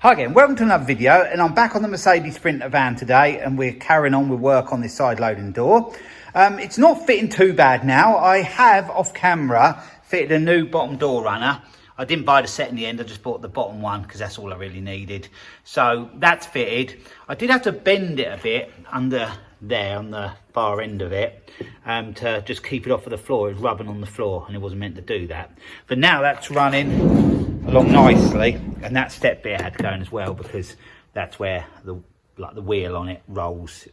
Hi again, welcome to another video, and I'm back on the Mercedes Sprinter van today, and we're carrying on with work on this side loading door. It's not fitting too bad now. I have off camera fitted a new bottom door runner. I didn't buy the set in the end, I just bought the bottom one because that's all I really needed. So that's fitted. I did have to bend it a bit under there on the far end of it to just keep it off of the floor. It was rubbing on the floor and it wasn't meant to do that. But now that's running along nicely, and that step bit had going as well because that's where the wheel on it rolls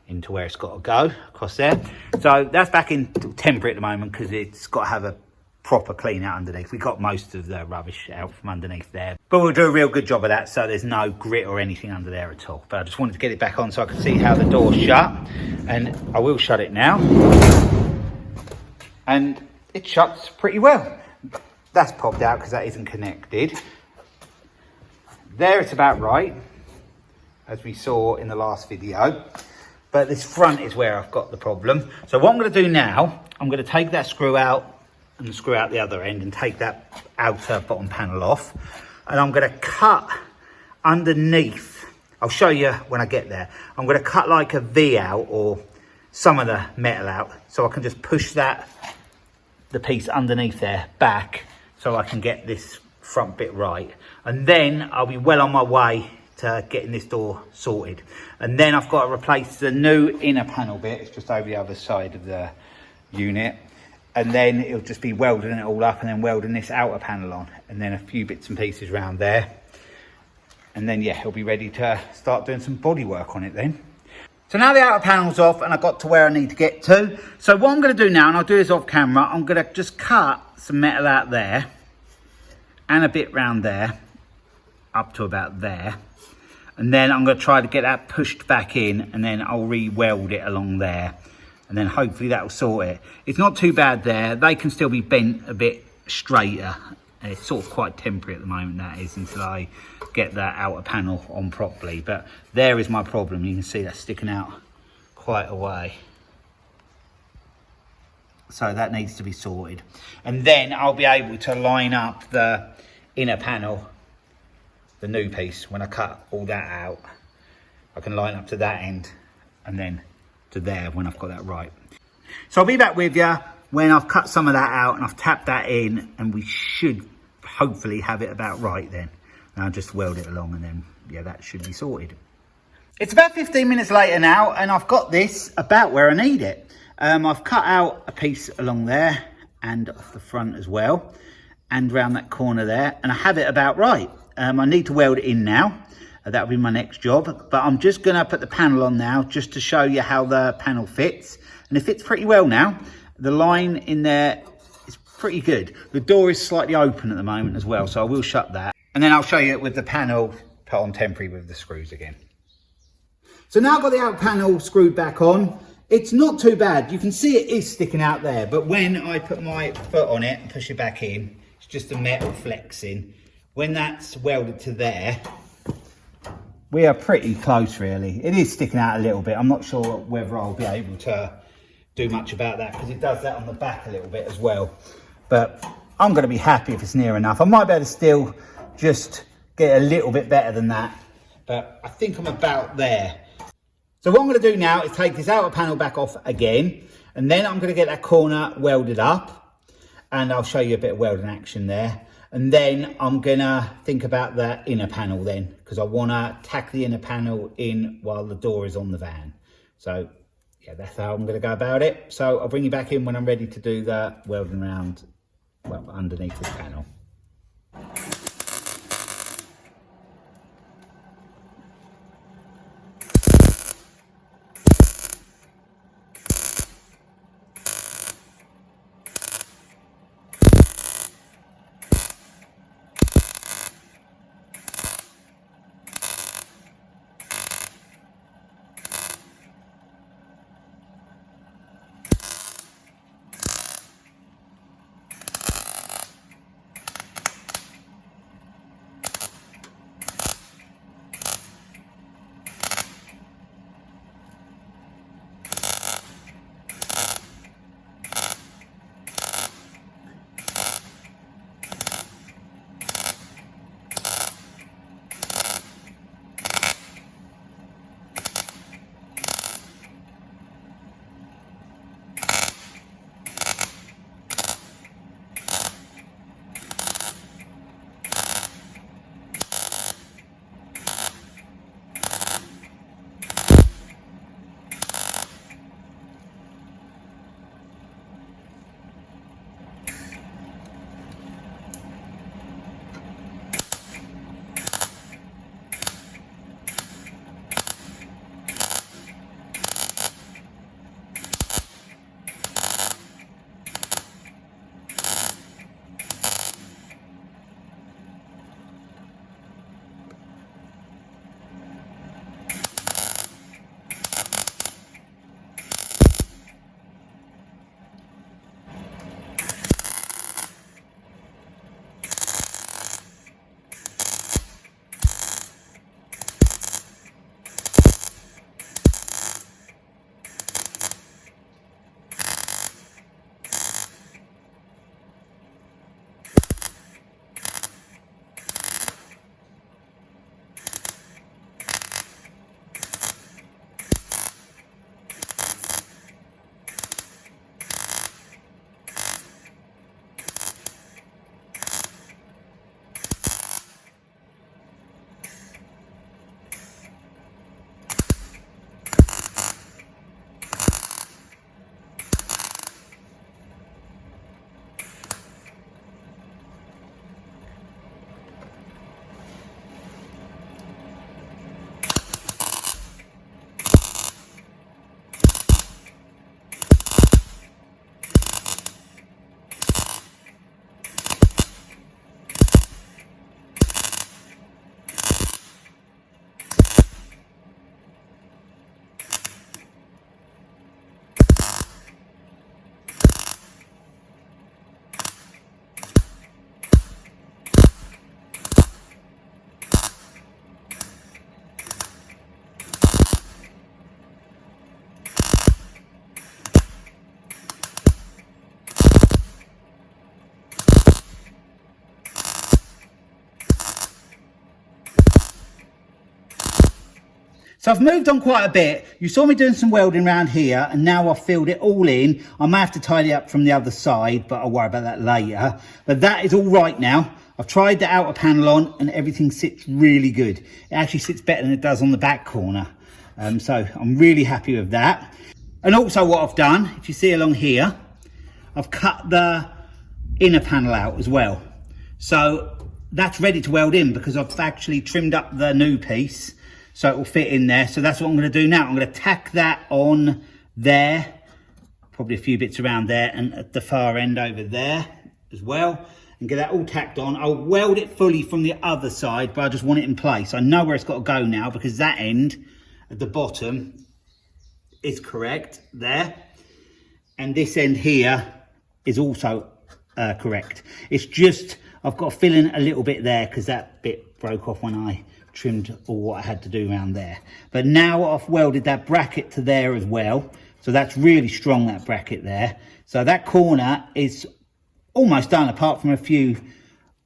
into where it's got to go across there. So that's back in temporary at the moment because it's got to have a proper clean out underneath. We got most of the rubbish out from underneath there, but we'll do a real good job of that so there's no grit or anything under there at all. But I just wanted to get it back on so I can see how the door's shut, and I will shut it now, and it shuts pretty well. That's popped out because that isn't connected. There it's about right, as we saw in the last video, but this front is where I've got the problem. So what I'm going to do now, I'm going to take that screw out and screw out the other end and take that outer bottom panel off, and I'm going to cut underneath. I'll show you when I get there. I'm going to cut like a V out or some of the metal out so I can just push that, the piece underneath there, back so I can get this front bit right, and then I'll be well on my way to getting this door sorted. And then I've got to replace the new inner panel bit. It's just over the other side of the unit, and then it'll just be welding it all up and then welding this outer panel on, and then a few bits and pieces around there, and then yeah, it'll be ready to start doing some body work on it then. So now the outer panel's off and I got to where I need to get to. So what I'm going to do now, and I'll do this off camera, I'm going to just cut some metal out there and a bit round there up to about there, and then I'm going to try to get that pushed back in, and then I'll re-weld it along there, and then hopefully that will sort it. It's not too bad there. They can still be bent a bit straighter. It's sort of quite temporary at the moment, that is, until I get that outer panel on properly. But there is my problem. You can see that's sticking out quite a way. So that needs to be sorted. And then I'll be able to line up the inner panel, the new piece. When I cut all that out, I can line up to that end and then to there when I've got that right. So I'll be back with you when I've cut some of that out and I've tapped that in, and we should hopefully have it about right then. And I'll just weld it along, and then yeah, that should be sorted. It's about 15 minutes later now, and I've got this about where I need it. I've cut out a piece along there and off the front as well, and around that corner there, and I have it about right. I need to weld it in now. That'll be my next job, but I'm just gonna put the panel on now just to show you how the panel fits, and it fits pretty well now. The line in there is pretty good. The door is slightly open at the moment as well, so I will shut that, and then I'll show you it with the panel put on temporary with the screws again. So now I've got the outer panel screwed back on. It's not too bad. You can see it is sticking out there, but when I put my foot on it and push it back in, it's just the metal flexing. When that's welded to there, we are pretty close really. It is sticking out a little bit. I'm not sure whether I'll be able to do much about that because it does that on the back a little bit as well. But I'm going to be happy if it's near enough. I might be able to still just get a little bit better than that, but I think I'm about there. So what I'm going to do now is take this outer panel back off again, and then I'm going to get that corner welded up, and I'll show you a bit of welding action there. And then I'm going to think about the inner panel then, because I want to tack the inner panel in while the door is on the van. So yeah, that's how I'm going to go about it. So I'll bring you back in when I'm ready to do the welding around, well, underneath this panel. So I've moved on quite a bit. You saw me doing some welding around here, and now I've filled it all in. I may have to tidy up from the other side, but I'll worry about that later. But that is all right now. I've tried the outer panel on and everything sits really good. It actually sits better than it does on the back corner. So I'm really happy with that. And also what I've done, if you see along here, I've cut the inner panel out as well. So that's ready to weld in because I've actually trimmed up the new piece so it will fit in there. So that's what I'm going to do now. I'm going to tack that on there, probably a few bits around there and at the far end over there as well, and get that all tacked on. I'll weld it fully from the other side, but I just want it in place. I know where it's got to go now because that end at the bottom is correct there, and this end here is also correct. It's just I've got to fill in a little bit there because that bit broke off when I trimmed all what I had to do around there. But now I've welded that bracket to there as well, so that's really strong, that bracket there. So that corner is almost done, apart from a few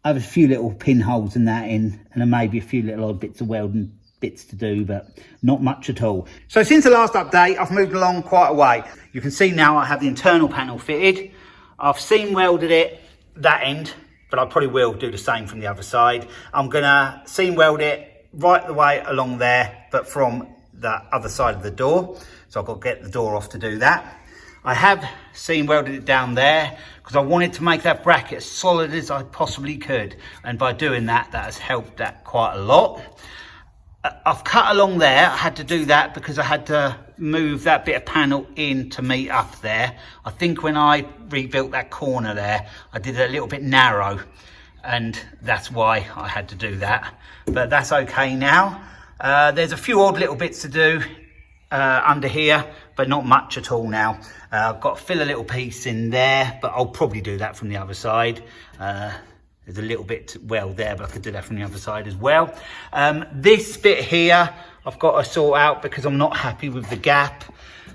little pinholes and that in, and then maybe a few little odd bits of welding bits to do, but not much at all. So since the last update, I've moved along quite a way. You can see now I have the internal panel fitted. I've seam welded it that end, but I probably will do the same from the other side. I'm gonna seam weld it right the way along there, but from the other side of the door. So I've got to get the door off to do that. I have seam welded it down there because I wanted to make that bracket as solid as I possibly could. And by doing that, that has helped that quite a lot. I've cut along there. I had to do that because I had to move that bit of panel in to meet up there. I think when I rebuilt that corner there, I did it a little bit narrow, and that's why I had to do that. But that's okay now. There's a few odd little bits to do under here, but not much at all now. I've got to fill a little piece in there, but I'll probably do that from the other side. There's a little bit well there, but I could do that from the other side as well. This bit here, I've got to sort out because I'm not happy with the gap.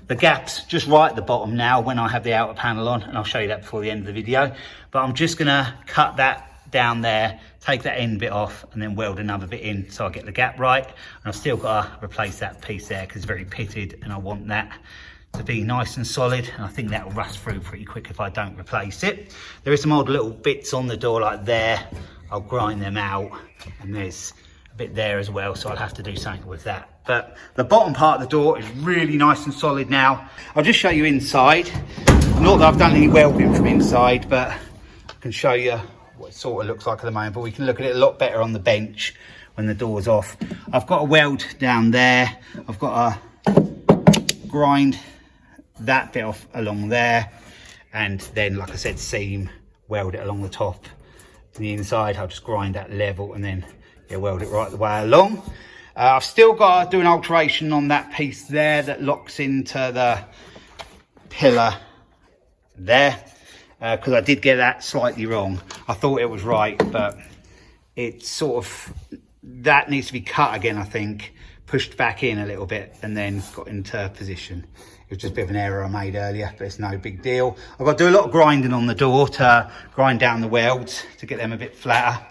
The gap's just right at the bottom now when I have the outer panel on, and I'll show you that before the end of the video. But I'm just gonna cut that down there, take that end bit off, and then weld another bit in so I get the gap right. And I've still got to replace that piece there because it's very pitted, and I want that to be nice and solid, and I think that will rust through pretty quick if I don't replace it. There is some odd little bits on the door like there. I'll grind them out, and there's a bit there as well, so I'll have to do something with that. But the bottom part of the door is really nice and solid now. I'll just show you inside. Not that I've done any welding from inside, but I can show you what it sort of looks like at the moment, but we can look at it a lot better on the bench when the door's off. I've got a weld down there. I've got a grind that bit off along there, and then, like I said, seam weld it along the top. To the inside, I'll just grind that level and then weld it right the way along. I've still got to do an alteration on that piece there that locks into the pillar there, because I did get that slightly wrong. I thought it was right, but it's sort of, that needs to be cut again, I think, pushed back in a little bit and then got into position. It was just a bit of an error I made earlier, but it's no big deal. I've got to do a lot of grinding on the door to grind down the welds to get them a bit flatter,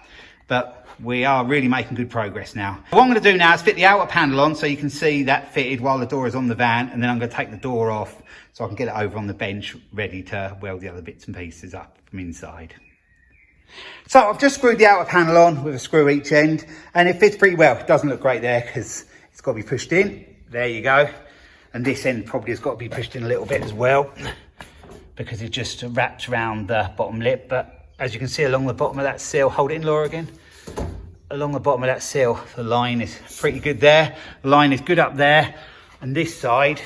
but we are really making good progress now. What I'm going to do now is fit the outer panel on so you can see that fitted while the door is on the van, and then I'm going to take the door off so I can get it over on the bench ready to weld the other bits and pieces up from inside. So I've just screwed the outer panel on with a screw each end, and it fits pretty well. It doesn't look great there because it's got to be pushed in. There you go. And this end probably has got to be pushed in a little bit as well because it just wraps around the bottom lip. But as you can see along the bottom of that seal, hold it in, Laura, again. Along the bottom of that seal, the line is pretty good there. The line is good up there. And this side,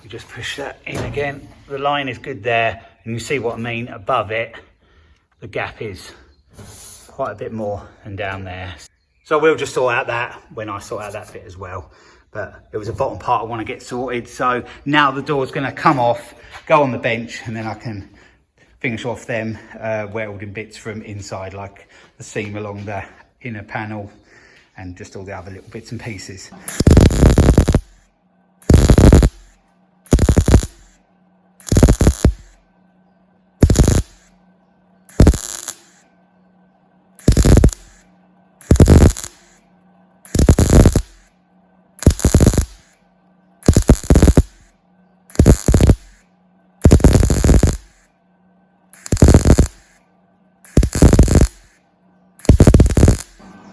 we just push that in again. The line is good there. And you see what I mean, above it, the gap is quite a bit more than down there. So we'll just sort out that when I sort out that bit as well. But it was a bottom part I want to get sorted. So now the door's going to come off, go on the bench, and then I can finish off them welding bits from inside, like the seam along the inner panel and just all the other little bits and pieces.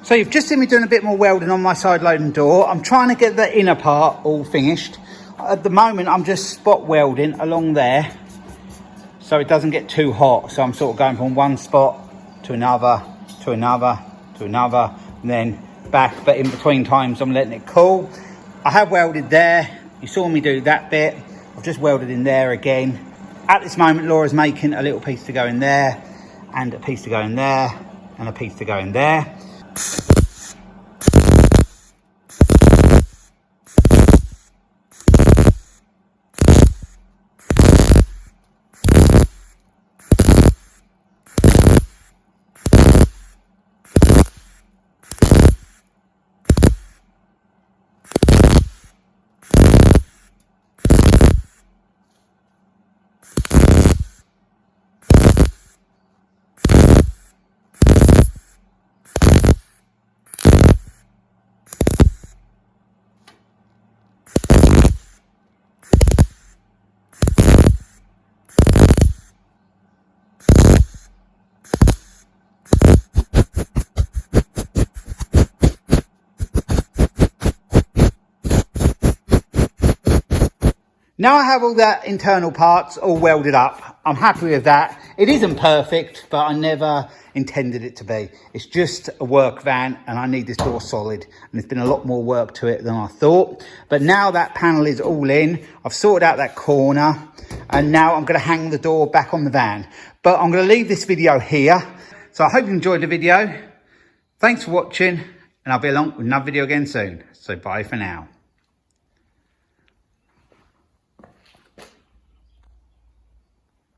So you've just seen me doing a bit more welding on my side loading door. I'm trying to get the inner part all finished. At the moment, I'm just spot welding along there so it doesn't get too hot. So I'm sort of going from one spot to another, to another, to another, and then back. But in between times, I'm letting it cool. I have welded there. You saw me do that bit. I've just welded in there again. At this moment, Laura's making a little piece to go in there, and a piece to go in there, and a piece to go in there. Now I have all that internal parts all welded up. I'm happy with that. It isn't perfect, but I never intended it to be. It's just a work van and I need this door solid. And there's been a lot more work to it than I thought. But now that panel is all in, I've sorted out that corner and now I'm going to hang the door back on the van. But I'm going to leave this video here. So I hope you enjoyed the video. Thanks for watching and I'll be along with another video again soon. So bye for now.